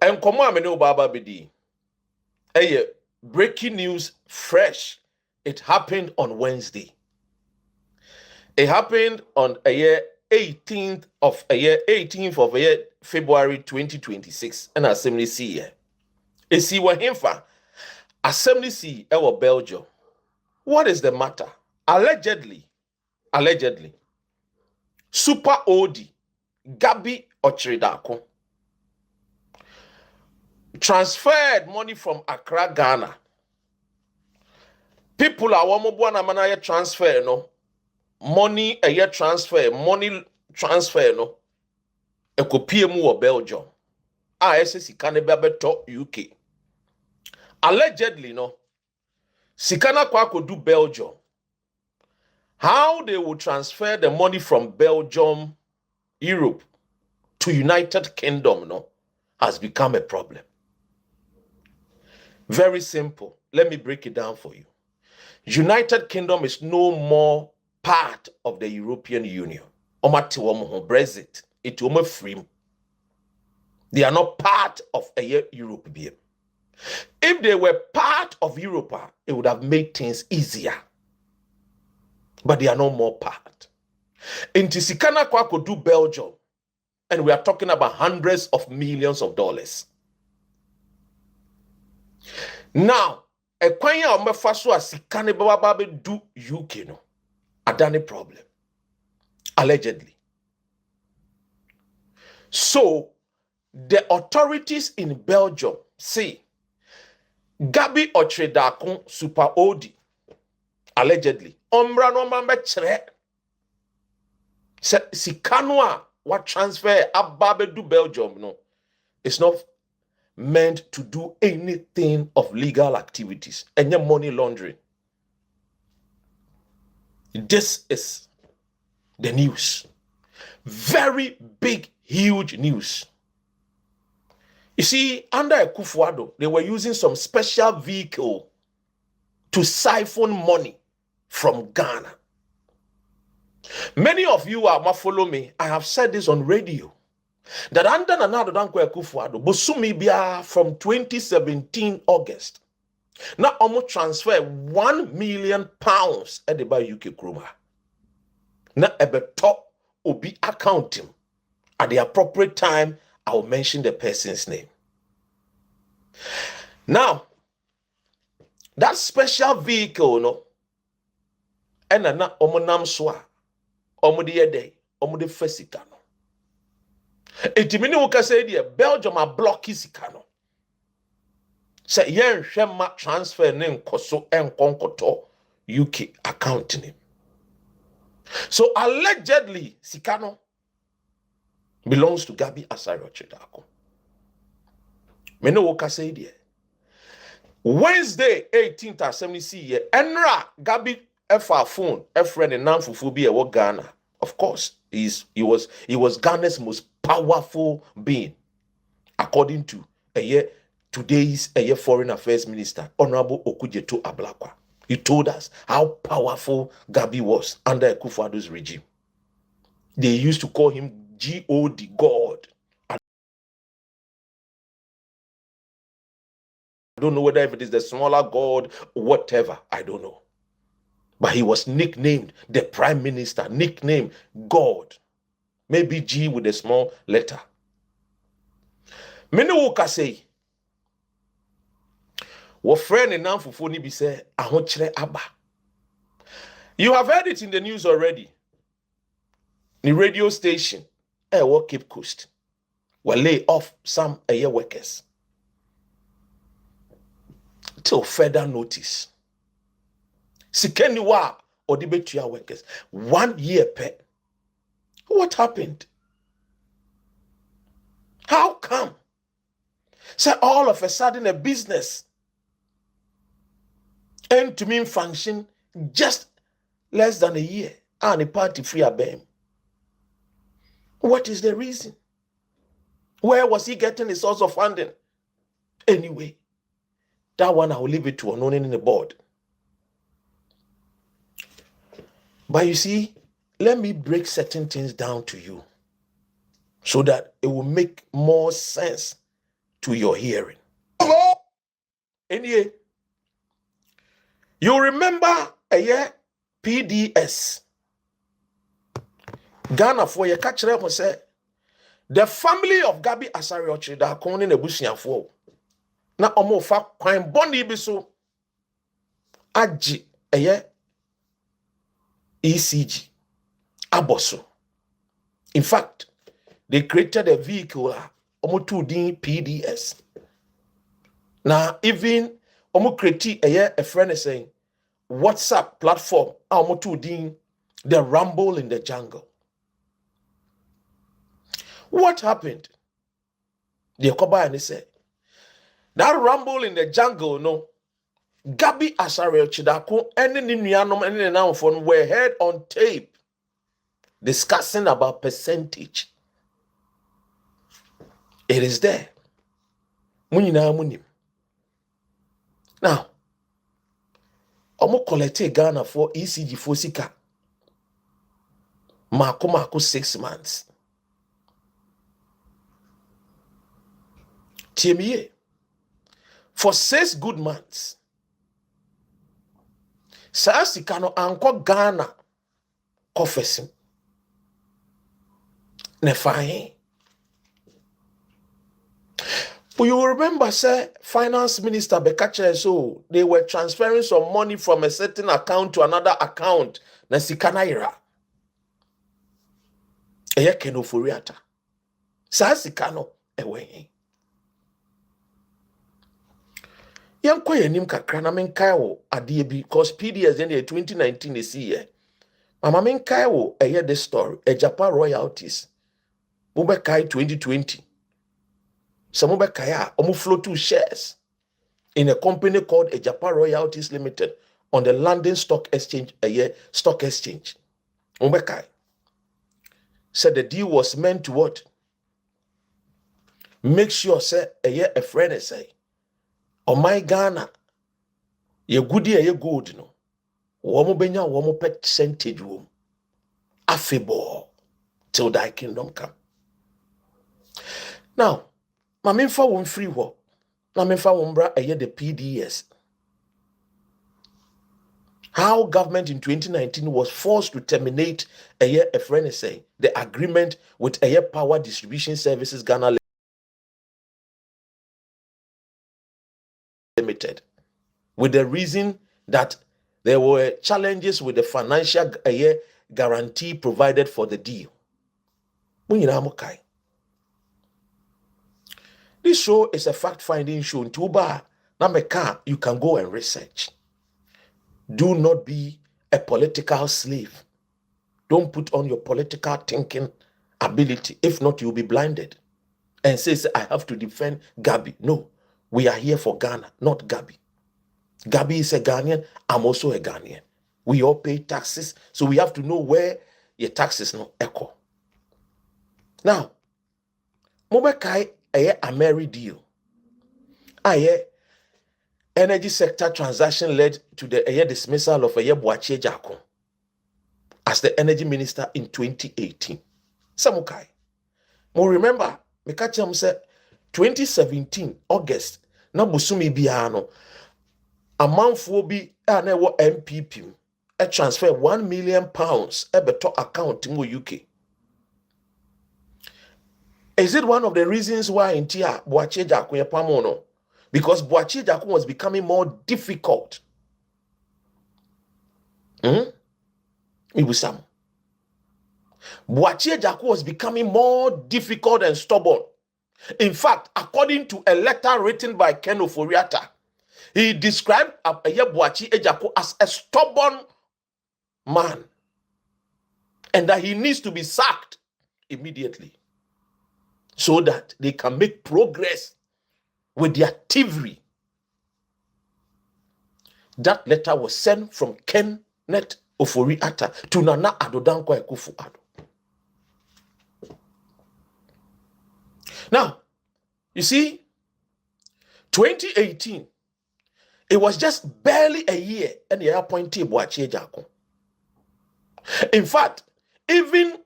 And come on, me Baba Bedi. Hey, breaking news, fresh. It happened on Wednesday. It happened on 18th of February 2026. And Assembly C here. See what him for? Assembly C ever Belgium. What is the matter? Allegedly, Super OD, Gabby otchere transferred money from Accra, Ghana. People are one more transfer, no money a year transfer, money transfer, no a copy of Belgium. ISS can beto UK. Allegedly, no Sikana Kwaku do Belgium. How they will transfer the money from Belgium, Europe to United Kingdom, no, has become a problem. Very simple. Let me break it down for you. United Kingdom is no more part of the European Union. Brexit. It will free. They are not part of a Europe. If they were part of Europe, it would have made things easier. But they are no more part. In Tisikana Kwaku do Belgium, and we are talking about hundreds of millions of dollars. Now, a kwanya omefaso asikane baba do UK no. Adani problem. Allegedly. So, the authorities in Belgium say Gabby otchere super OD allegedly ombra no mambe chere sikano what transfer ababe do Belgium no. It's not meant to do anything of legal activities and money laundering. This is the news. Very big, huge news. You see, under Akufo Addo, they were using some special vehicle to siphon money from Ghana. Many of you are follow me. I have said this on radio. That under Akufo Addo, Bosumi Bia from 2017 August. Now almost transfer £1 million at the UK kroma. Now ebe top obi accounting. At the appropriate time, I will mention the person's name. Now, that special vehicle, no, and na omonam swa, omudi yede, omudi fesikano. Etimini uka say the Belgium a blocky sikano. Say yen shema transfer name koso en konkoto UK accounting. So allegedly sikano belongs to Gabby asare otchere. Me no uka say the Wednesday 18th assembly see enra Gabby efa phone e friend and nanfufu bi e wo Ghana. Of course, he was Ghana's most powerful being, according to today's foreign affairs minister, Honorable Okudzeto Ablakwa. He told us how powerful Gabby was under Akufo Addo's regime. They used to call him God, God. I don't know whether if it is the smaller God or whatever. I don't know. But he was nicknamed the prime minister, nicknamed God. Maybe G with a small letter. Many woka say, "What friend and nanfufu ni bi say ahochere aba." You have heard it in the news already. The radio station, what Cape Coast, will lay off some workers till further notice. Sikeniwa or debate workers 1 year per. What happened? How come? So all of a sudden a business and to mean function just less than a year and a party free abem. What is the reason? Where was he getting his source of funding? Anyway, that one I will leave it to unknown in the board. But you see, let me break certain things down to you so that it will make more sense to your hearing. Anyway, you remember a year PDS. Ghana for your catch them say the family of Gabby asare otchere darko ne nebusuafo na omo fa kwan boni bi so agi eye ECG aboso. In fact, they created a vehicle omo to din PDS. Now even omo create a friend is saying WhatsApp platform omo to din the Rumble in the Jungle. What happened? The Koba and he said that Rumble in the Jungle, no, Gabby asare otchere darko and the phone were heard on tape discussing about percentage. It is there. Now, omo collect Ghana for ECG for sika. Mako 6 months. Tiemiye. For 6 good months. Sa sika no anko Ghana confessing. Ne fahin. But you remember, sir, finance minister Bekache, so they were transferring some money from a certain account to another account. Na sikanaira. Eye Ken Ofori Atta. Sa sikano ewe. Yanko yenim kakra na menkai wo ade bi because PDS in 2019 is here. Mama menkai wo eye this story, Japan royalties. Mubekai 2020. Some kaya omu flow 2 shares in a company called Japan Royalties Limited on the London Stock Exchange, stock exchange. Mubekai said the deal was meant to what? Make sure say a friend say, oh my Ghana, ye goodie ye good no. Womu benya womu percentage wom. Afebo till thy kingdom come. Now, ma memfa won free wo. Na memfa won bra the PDS. How government in 2019 was forced to terminate a friend say the agreement with Power Distribution Services Ghana Limited, with the reason that there were challenges with the financial guarantee provided for the deal. This show is a fact-finding show. You can go and research. Do not be a political slave. Don't put on your political thinking ability. If not, you'll be blinded. And says, I have to defend Gabby. No, we are here for Ghana, not Gabby. Gabby is a Ghanaian. I'm also a Ghanaian. We all pay taxes, so we have to know where your taxes no echo. Now, Mobekai a merry deal. Energy sector transaction led to the dismissal of Boakye Agyarko as the energy minister in 2018. Samukai. Mo remember, me catch him say 2017 August na busumi biano amanfo bi na wo MPP e transfer £1 million e beto account in UK. Is it one of the reasons why in Tia Boakye Agyarko yepamono? Because Boakye Agyarko was becoming more difficult. Boakye Agyarko was becoming more difficult and stubborn. In fact, according to a letter written by Ken Ofori Atta, he described Boakye Agyarko as a stubborn man and that he needs to be sacked immediately so that they can make progress with their thievery. That letter was sent from Kennedy Ofori Atta to Nana Addo Akufo Addo. Now, you see, 2018, it was just barely a year and they appointed Boakye Agyarko. In fact, even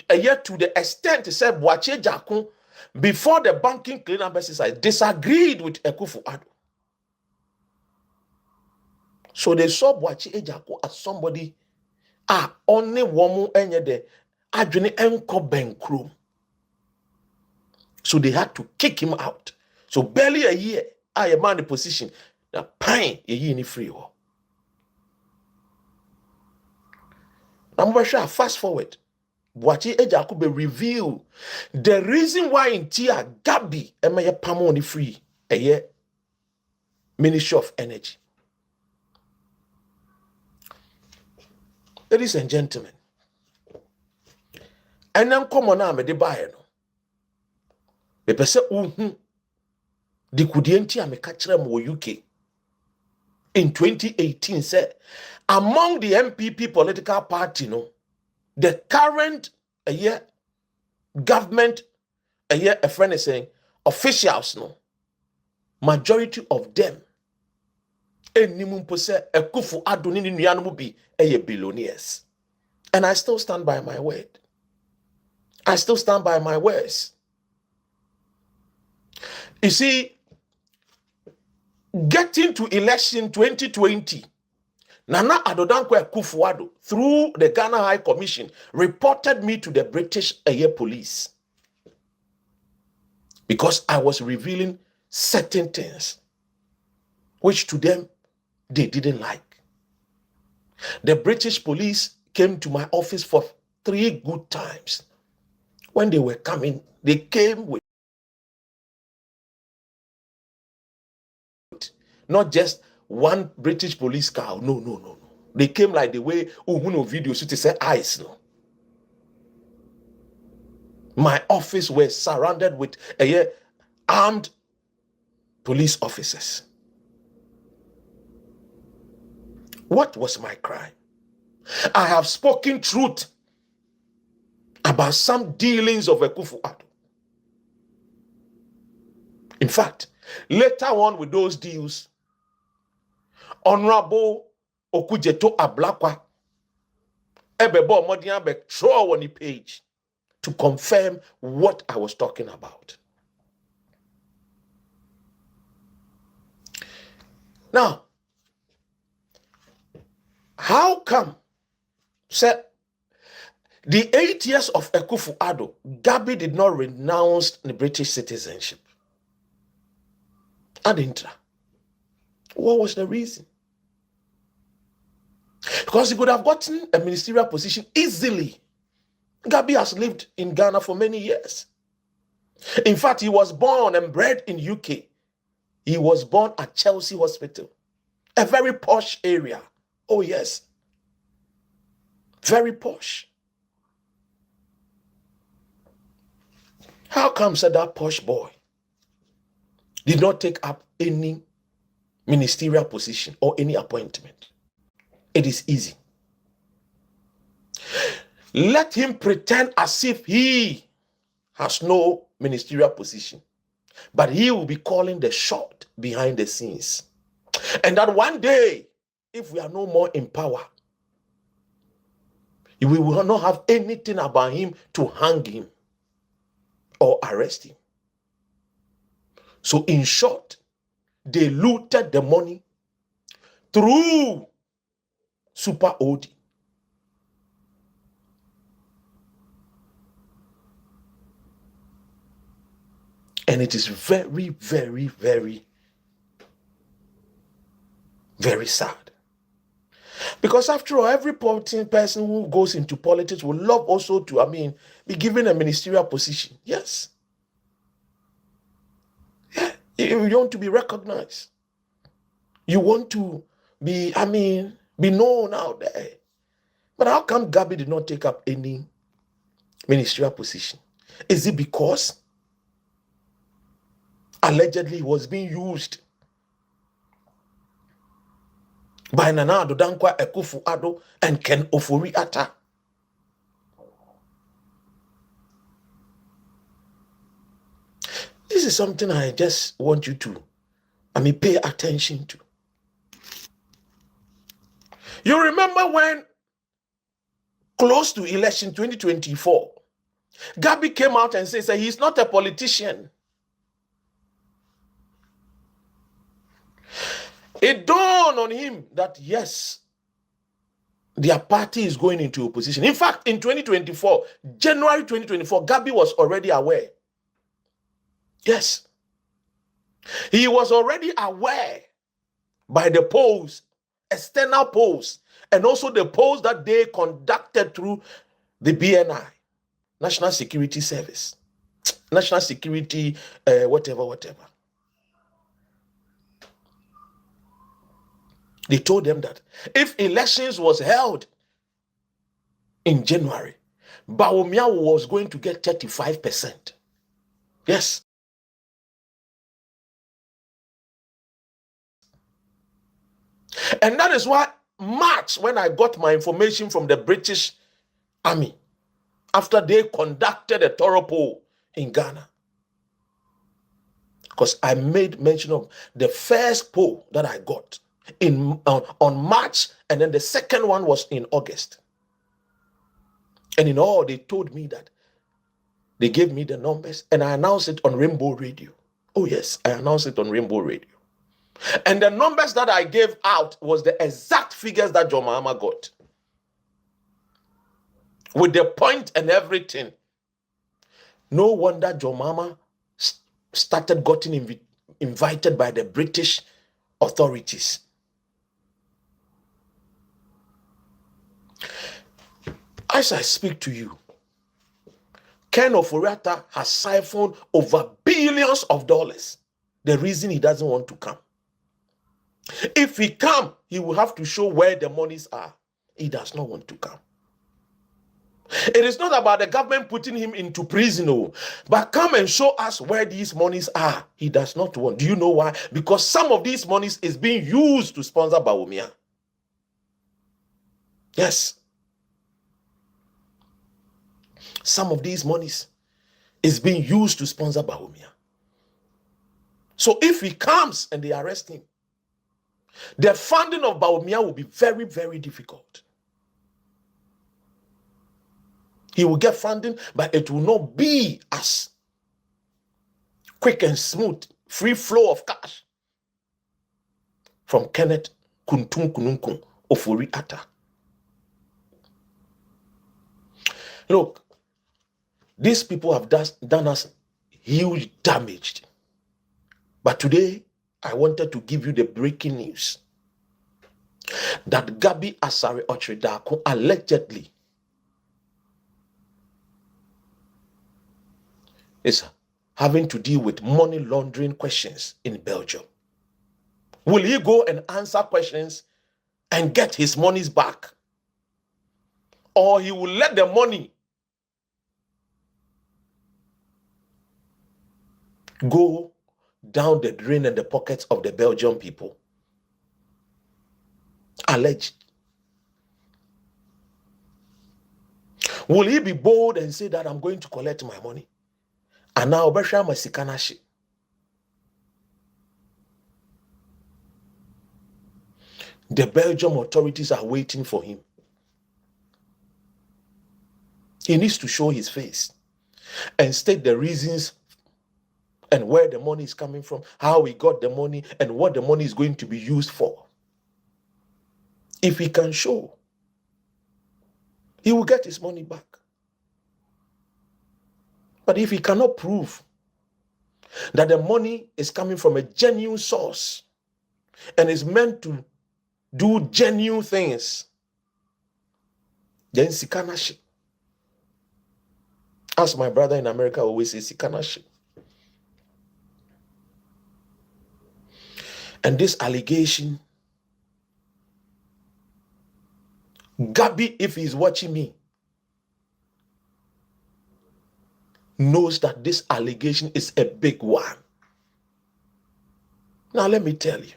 a year to the extent they said Boakye Agyarko before the banking cleanup exercise, disagreed with Akufo Addo. So they saw Boakye Agyarko as somebody only woman enye de adwene enko benkrom. So they had to kick him out. So barely a year, I am in the position that pine a year in free. I'm going to fast forward. Boakye Agyarko be reveal the reason why in Tia Gabby Aremeyaw Pamoni free a year Ministry of Energy. Ladies and gentlemen, and then come on me de buy no. Me pese di kudienti ame kachire mo UK in 2018 say among the MPP political party no, the current government a friend is saying officials no, majority of them Akufo Addo ni nuanom bi billionaires. And I still stand by my word. I still stand by my words. You see, getting to election 2020, Nana Addo Akufo Addo, through the Ghana High Commission, reported me to the British police because I was revealing certain things which to them they didn't like. The British police came to my office for 3 good times. When they were coming, they came with not just one British police car. No. They came like the way video should say ice. No. My office was surrounded with armed police officers. What was my crime? I have spoken truth about some dealings of Akufo Addo. In fact, later on with those deals, Honorable Okujeto Ablakwa Ebebo Modiabe throw on the page to confirm what I was talking about. Now, how come, sir, the 8 years of Akufo Addo, Gabby did not renounce the British citizenship? Adintra. What was the reason? Because he could have gotten a ministerial position easily. Gabby has lived in Ghana for many years. In fact, he was born and bred in UK. He was born at Chelsea Hospital, a very posh area. Oh yes, very posh. How come said that posh boy did not take up any ministerial position or any appointment? It is easy. Let him pretend as if he has no ministerial position, but he will be calling the shot behind the scenes. And that one day, if we are no more in power, we will not have anything about him to hang him or arrest him. So in short, they looted the money through Super OD. And it is very, very, very, very sad. Because after all, every person who goes into politics will love also to, be given a ministerial position. Yes. Yeah. You want to be recognized. You want to be, be known out there. But how come Gabby did not take up any ministerial position? Is it because allegedly he was being used by Nana Addo Akufo Addo and Ken Ofori Atta? This is something I just want you to, pay attention to. You remember when, close to election 2024, Gabby came out and said he's not a politician. It dawned on him that yes, their party is going into opposition. In fact, in 2024, January 2024, Gabby was already aware. Yes. He was already aware by the polls, external polls, and also the polls that they conducted through the BNI, National Security Service, National Security, whatever. They told them that if elections was held in January, Bawumia was going to get 35%. Yes. And that is why March, when I got my information from the British Army, after they conducted a thorough poll in Ghana, because I made mention of the first poll that I got on March, and then the second one was in August. And in all, they told me that they gave me the numbers, and I announced it on Rainbow Radio. Oh yes, I announced it on Rainbow Radio. And the numbers that I gave out was the exact figures that John Mahama got, with the point and everything. No wonder John Mahama started getting invited by the British authorities. As I speak to you, Ken Ofori Atta has siphoned over billions of dollars. The reason he doesn't want to come. If he come, he will have to show where the monies are. He does not want to come. It is not about the government putting him into prison, but come and show us where these monies are. He does not want. Do you know why? Because some of these monies is being used to sponsor Bawumia. Yes. Some of these monies is being used to sponsor Bawumia. So if he comes and they arrest him, the funding of Bawumia will be very, very difficult. He will get funding, but it will not be as quick and smooth, free flow of cash from Kenneth Ofori Atta. Look, these people have done us huge damage. But today, I wanted to give you the breaking news that Gabby Asare darko allegedly is having to deal with money laundering questions in Belgium. Will he go and answer questions and get his monies back? Or he will let the money go down the drain and the pockets of the Belgian people? Alleged. Will he be bold and say that I'm going to collect my money? And now Besha Masikanashi. The Belgian authorities are waiting for him. He needs to show his face and state the reasons and where the money is coming from, how he got the money, and what the money is going to be used for. If he can show, he will get his money back. But if he cannot prove that the money is coming from a genuine source and is meant to do genuine things, then sikanashi. As my brother in America always says, sikanashi. And this allegation, Gabby, if he's watching me, knows that this allegation is a big one. Now let me tell you.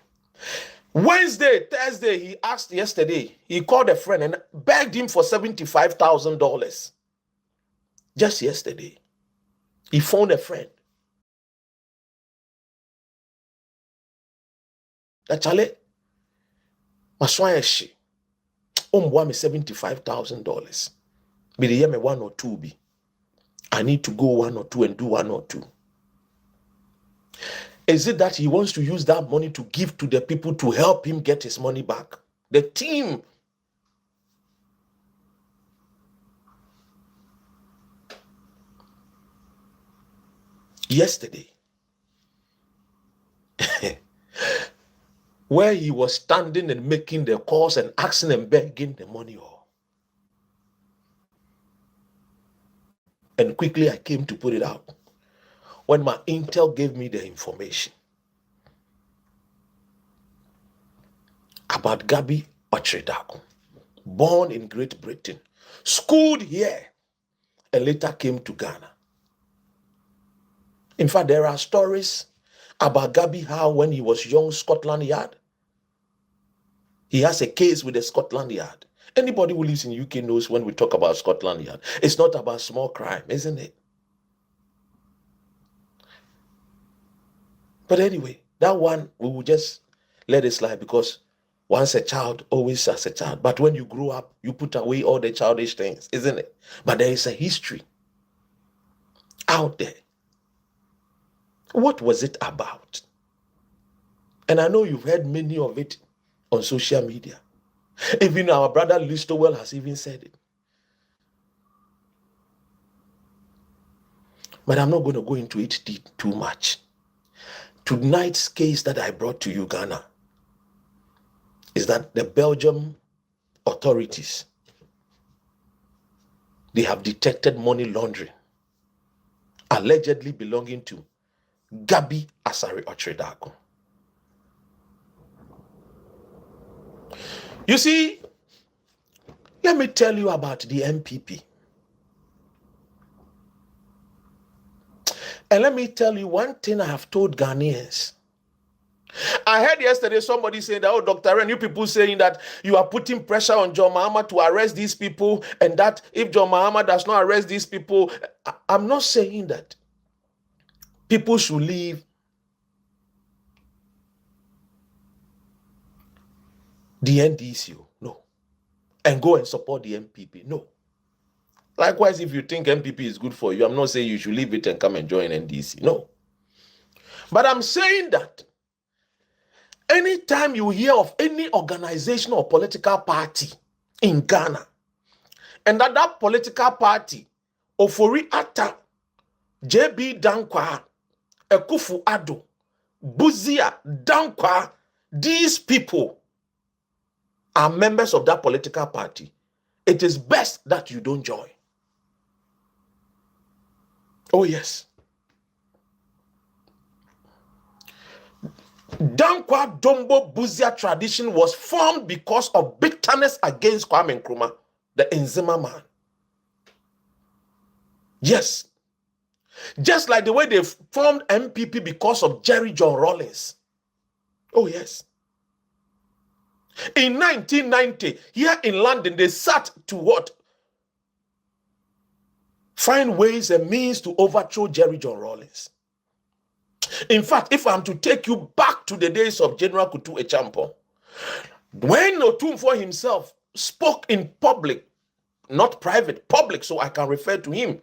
Wednesday, Thursday, he asked yesterday, he called a friend and begged him for $75,000. Just yesterday. He phoned a friend. That Charlie, Maswayashi, me $75,000. Be the year me 1 or 2 be. I need to go 1 or 2 and do 1 or 2. Is it that he wants to use that money to give to the people to help him get his money back? The team. Yesterday, where he was standing and making the calls and asking and begging the money all. And quickly I came to put it out. When my intel gave me the information about Gabby Otchere, born in Great Britain, schooled here, and later came to Ghana. In fact, there are stories about Gabby, how when he was young, Scotland Yard. He has a case with the Scotland Yard. Anybody who lives in UK knows when we talk about Scotland Yard, it's not about small crime, isn't it? But anyway, that one, we will just let it slide, because once a child, always as a child. But when you grow up, you put away all the childish things, isn't it? But there is a history out there. What was it about? And I know you've heard many of it on social media. Even our brother Listowell has even said it. But I'm not going to go into it too much. Tonight's case that I brought to you, Ghana, is that the Belgium authorities, they have detected money laundering allegedly belonging to Gabby Asare Otchere. You see, let me tell you about the MPP. And let me tell you one thing I have told Ghanaians. I heard yesterday somebody saying that, oh, Dr. Ren, you people saying that you are putting pressure on John Mahama to arrest these people, and that if John Mahama does not arrest these people, I'm not saying that people should leave the NDC, no, and go and support the MPP, no. Likewise, if you think MPP is good for you, I'm not saying you should leave it and come and join NDC, no. But I'm saying that anytime you hear of any organization or political party in Ghana, and that political party, Ofori Atta, JB Dankwa, Akufo Addo, Buzia Dankwa, these people are members of that political party, it is best that you don't join. Oh yes. Dankwa Dombo Buzia tradition was formed because of bitterness against Kwame Nkrumah, the Nzima man. Yes. Just like the way they formed MPP because of Jerry John Rawlings. Oh yes. In 1990, here in London, they sat to what? Find ways and means to overthrow Jerry John Rawlings. In fact, if I'm to take you back to the days of General Kwaku Agyarko, when Otumfuo himself spoke in public, not private, public, so I can refer to him,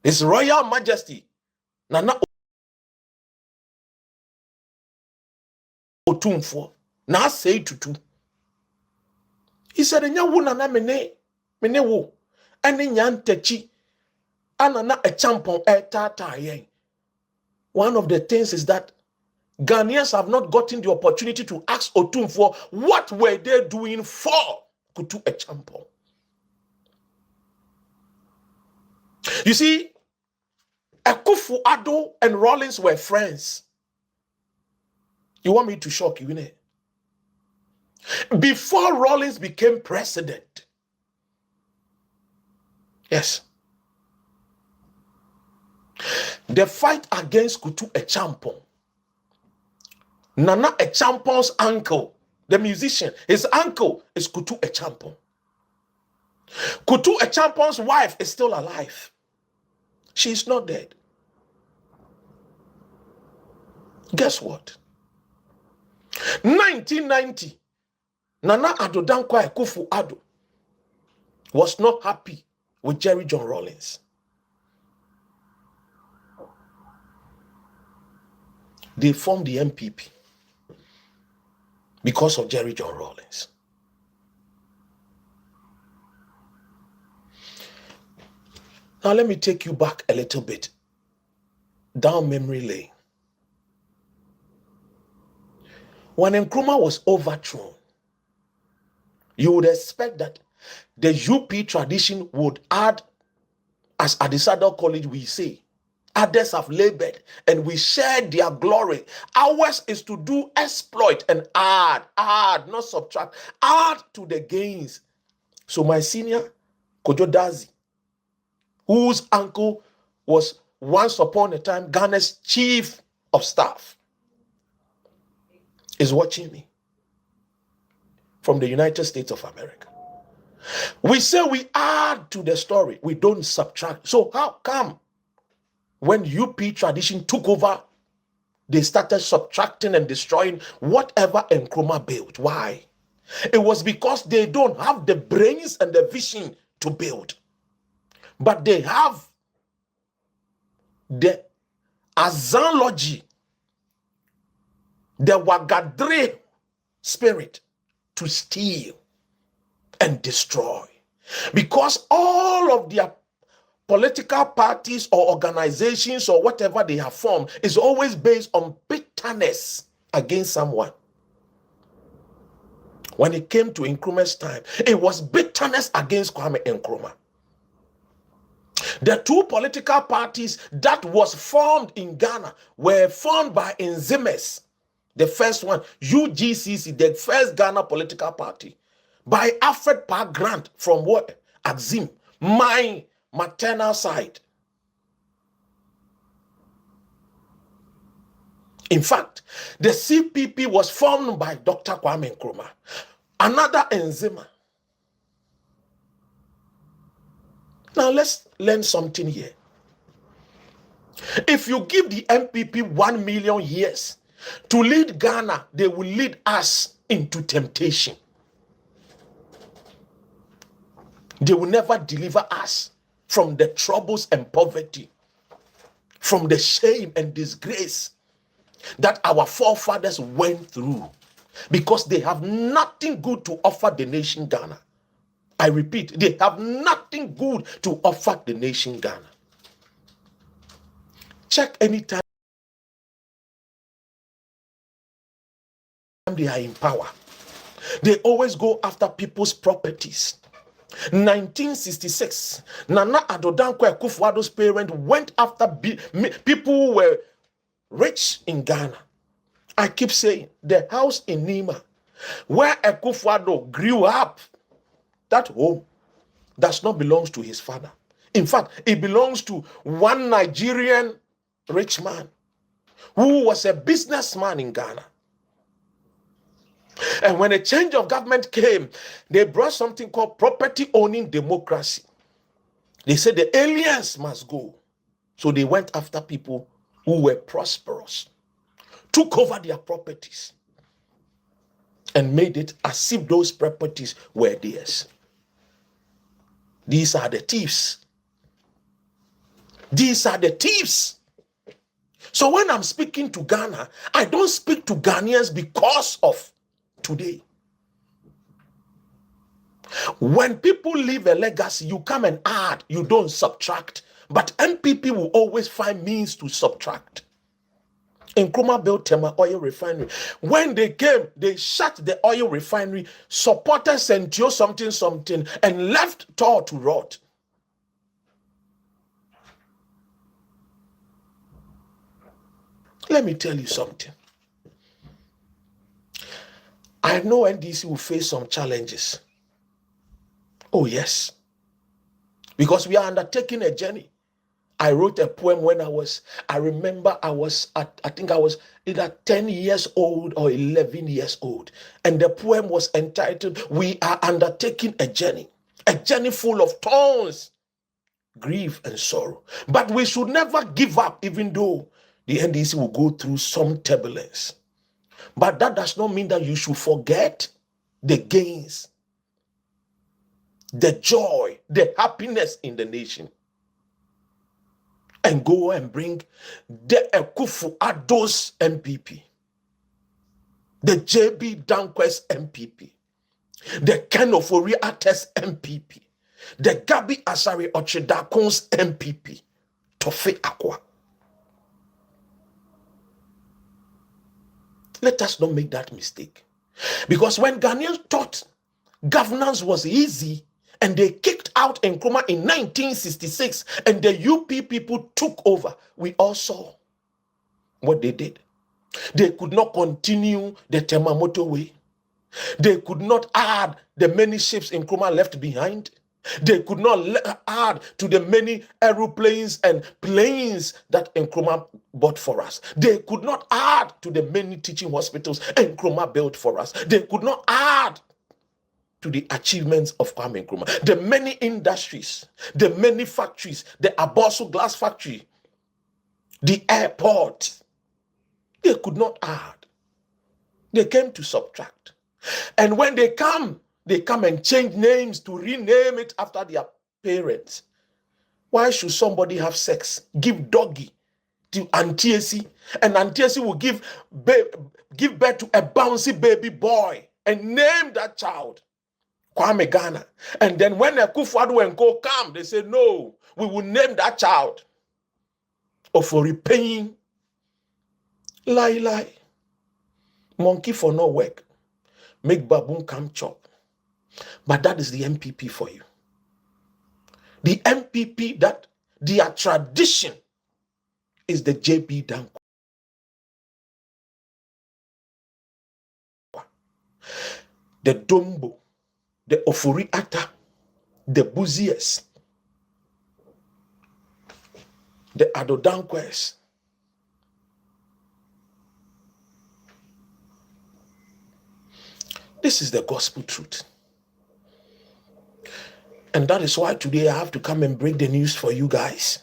His Royal Majesty Nana Otumfuo, na say tutu. He said, "Nyawu nana mene wo, ane nyantechi, anana Agyapong tata yen." One of the things is that Ghanaians have not gotten the opportunity to ask Otumfuo what were they doing for Kwaku Agyarko. You see, Akufo Addo and Rawlings were friends. You want me to shock you, innit? Before Rawlings became president, yes, the fight against Kwaku Agyarko, Nana Agyapong's uncle, the musician, his uncle is Kwaku Agyarko. Kwaku Agyapong's wife is still alive. She is not dead. Guess what? 1990, Nana Addo Dankwa Akufo Addo was not happy with Jerry John Rawlings. They formed the MPP because of Jerry John Rawlings. Now let me take you back a little bit down memory lane. When Nkrumah was overthrown, you would expect that the UP tradition would add, as at the Saddle College we say, others have labored and we share their glory. Ours is to do exploit and add, not subtract, add to the gains. So my senior, Kojo Dazi, whose uncle was once upon a time Ghana's chief of staff, is watching me from the United States of America. We say we add to the story, we don't subtract. So how come when UP tradition took over, they started subtracting and destroying whatever Nkrumah built? Why? It was because they don't have the brains and the vision to build. But they have the azanlogy, the wagadre spirit to steal and destroy. Because all of their political parties or organizations or whatever they have formed is always based on bitterness against someone. When it came to Nkrumah's time, it was bitterness against Kwame Nkrumah. The two political parties that was formed in Ghana were formed by Nzimes. The first one, UGCC, the first Ghana political party, by Alfred Park Grant from what? Axim, my maternal side. In fact, the CPP was formed by Dr. Kwame Nkrumah, another Nzima. Now let's learn something here. If you give the MPP 1 million years to lead Ghana, they will lead us into temptation. They will never deliver us from the troubles and poverty, from the shame and disgrace that our forefathers went through, because they have nothing good to offer the nation Ghana. I repeat, they have nothing good to offer the nation Ghana. Check anytime they are in power. They always go after people's properties. 1966, Nana Addo Akufo Addo's parents went after people who were rich in Ghana. I keep saying, the house in Nima, where Akufo Addo grew up, that home does not belong to his father. In fact, it belongs to one Nigerian rich man who was a businessman in Ghana. And when a change of government came, they brought something called property owning democracy. They said the aliens must go. So they went after people who were prosperous, took over their properties, and made it as if those properties were theirs. These are the thieves. These are the thieves. So when I'm speaking to Ghana, I don't speak to Ghanaians because of today. When people leave a legacy, you come and add, you don't subtract. But MPP will always find means to subtract. Nkrumah built Tema oil refinery. When they came, they shut the oil refinery, supported Sentio something, and left Tor to rot. Let me tell you something. I know NDC will face some challenges. Oh yes. Because we are undertaking a journey. I wrote a poem when I remember I was either 10 years old or 11 years old. And the poem was entitled, "We are undertaking a journey full of thorns, grief, and sorrow. But we should never give up, even though the NDC will go through some turbulence. But that does not mean that you should forget the gains, the joy, the happiness in the nation. and go and bring the Akufo Addo's MPP, the JB Dankwa's MPP, the Ken Ofori Atta's MPP, the Gabby Asare Ochedakon's MPP, Tofe Akwa. Let us not make that mistake. Because when Ghanaians thought governance was easy and they kicked out Nkrumah in 1966 and the UP people took over, we all saw what they did. They could not continue the Temamoto way. They could not add the many ships Nkrumah left behind. They could not add to the many aeroplanes and planes that Nkrumah bought for us. They could not add to the many teaching hospitals Nkrumah built for us. They could not add to the achievements of Kwame Nkrumah. The many industries, the many factories, the Abosu glass factory, the airport, they could not add. They came to subtract. And when they come and change names to rename it after their parents. Why should somebody have sex? Give doggy to Antiesi, and Antiesi will give birth to a bouncy baby boy and name that child Kwame Ghana. And then when Akufo Addo and Co come, they say, no, we will name that child Ofori paying. Lie. Monkey for no work. Make baboon come chop. But that is the MPP for you. The MPP that their tradition is the JB Dankwa. The Dombo, the Ofori Atta, the Buziers, the Addo Dankwas. This is the gospel truth. And that is why today I have to come and break the news for you guys.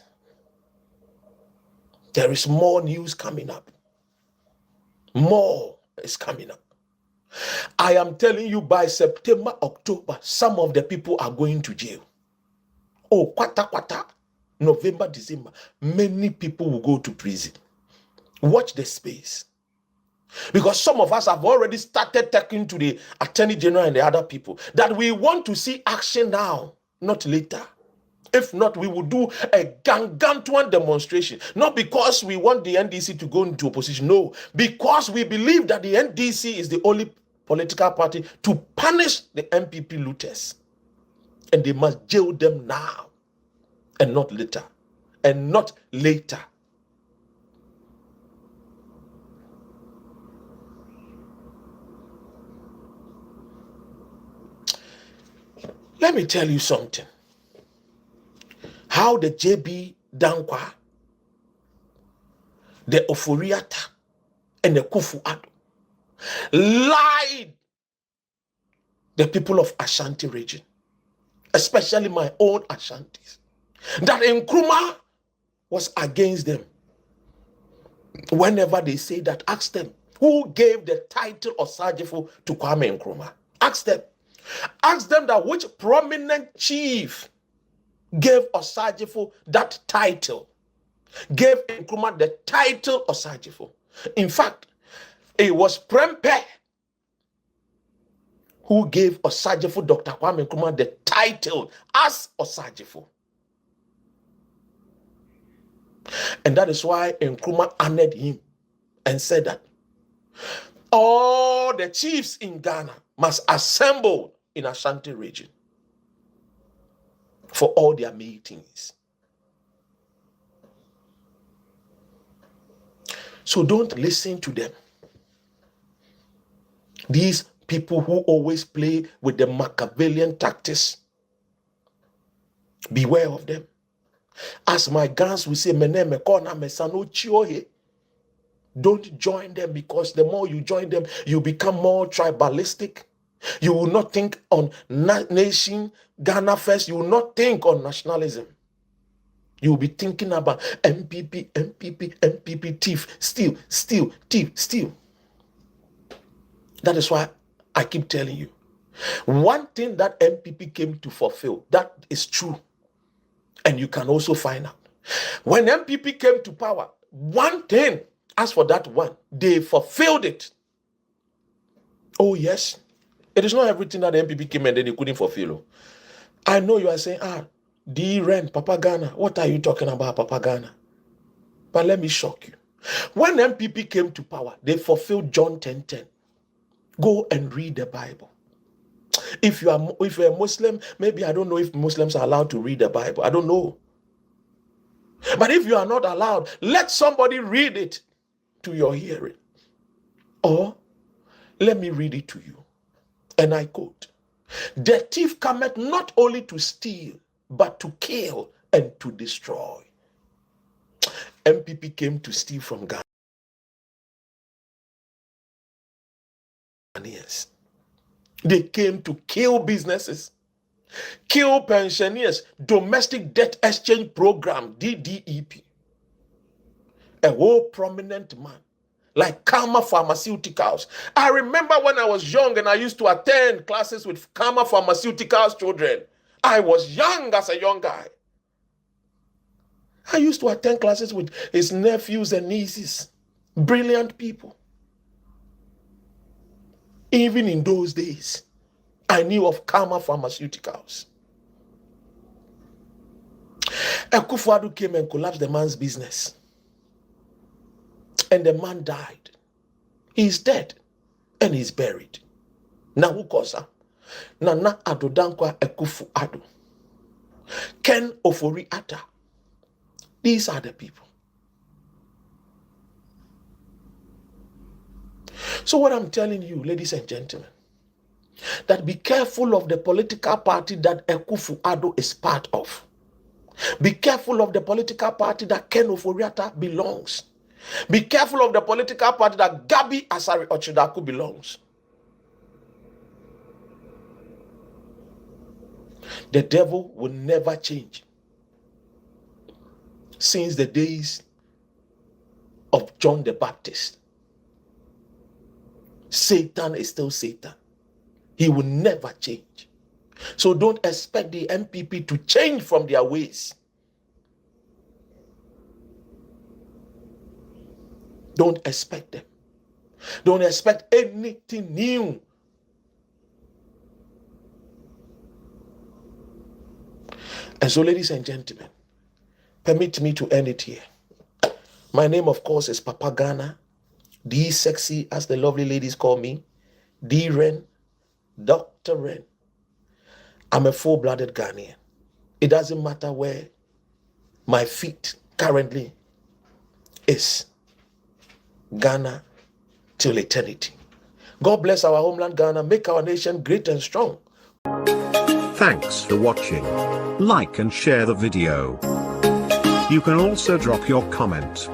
There is more news coming up. More is coming up. I am telling you, by September, October, some of the people are going to jail. Oh, kwata, November, December, many people will go to prison. Watch the space. Because some of us have already started talking to the Attorney General and the other people that we want to see action now, not later. If not, we will do a gargantuan demonstration. Not because we want the NDC to go into opposition. No, because we believe that the NDC is the only political party to punish the MPP looters. And they must jail them now and not later. And not later. Let me tell you something. How the JB Dankwa, the Ofori Atta, and the Akufo Addo lied the people of Ashanti region, especially my own Ashantis, that Nkrumah was against them. Whenever they say that, ask them, who gave the title of Sajifo to Kwame Nkrumah? Ask them. Ask them that which prominent chief gave Osajifo that title, gave Nkrumah the title of Osajifo. In fact, it was Prempe who gave Osajifo, Dr. Kwame Nkrumah, the title as Osajifo. And that is why Nkrumah honored him and said that all the chiefs in Ghana must assemble in Ashanti region for all their meetings. So don't listen to them. These people who always play with the Machiavellian tactics, beware of them. As my guns will say, don't join them, because the more you join them, you become more tribalistic. You will not think on nation, Ghana first. You will not think on nationalism. You will be thinking about MPP, thief, steal, thief, steal. That is why I keep telling you. One thing that MPP came to fulfill, that is true. And you can also find out. When MPP came to power, one thing, as for that one, they fulfilled it. Oh yes, it is not everything that the MPP came and then they couldn't fulfill. I know you are saying, D-Ren, Papa Ghana, what are you talking about, Papa Ghana? But let me shock you. When MPP came to power, they fulfilled John 10:10. Go and read the Bible. If you're a Muslim, maybe I don't know if Muslims are allowed to read the Bible. I don't know. But if you are not allowed, let somebody read it to your hearing. Or let me read it to you. And I quote, "The thief cometh not only to steal, but to kill and to destroy." MPP came to steal from Ghanaians. They came to kill businesses, kill pensioners, domestic debt exchange program, DDEP. A whole prominent man like Karma Pharmaceuticals. I remember when I was young and I used to attend classes with Karma Pharmaceuticals children. I was young as a young guy. I used to attend classes with his nephews and nieces. Brilliant people. Even in those days, I knew of Karma Pharmaceuticals. Akufo Addo came and collapsed the man's business. And the man died. He's dead and he's buried. Now who calls him? Nana Adodankwa Akufo Addo. Ken Ofori Atta. These are the people. So what I'm telling you, ladies and gentlemen, that be careful of the political party that Akufo Addo is part of. Be careful of the political party that Ken Ofori Atta belongs. Be careful of the political party that Gabby Asare Ochidako belongs. The devil will never change. Since the days of John the Baptist, Satan is still Satan. He will never change. So don't expect the MPP to change from their ways. Don't expect them. Don't expect anything new. And so, ladies and gentlemen, permit me to end it here. My name, of course, is Papa Ghana, D Sexy, as the lovely ladies call me, D Ren, Dr. Ren. I'm a full-blooded Ghanaian. It doesn't matter where my feet currently is. Ghana till eternity. God bless our homeland Ghana. Make our nation great and strong. Thanks for watching. Like and share the video. You can also drop your comment.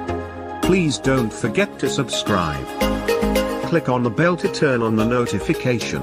Please don't forget to subscribe. Click on the bell to turn on the notification.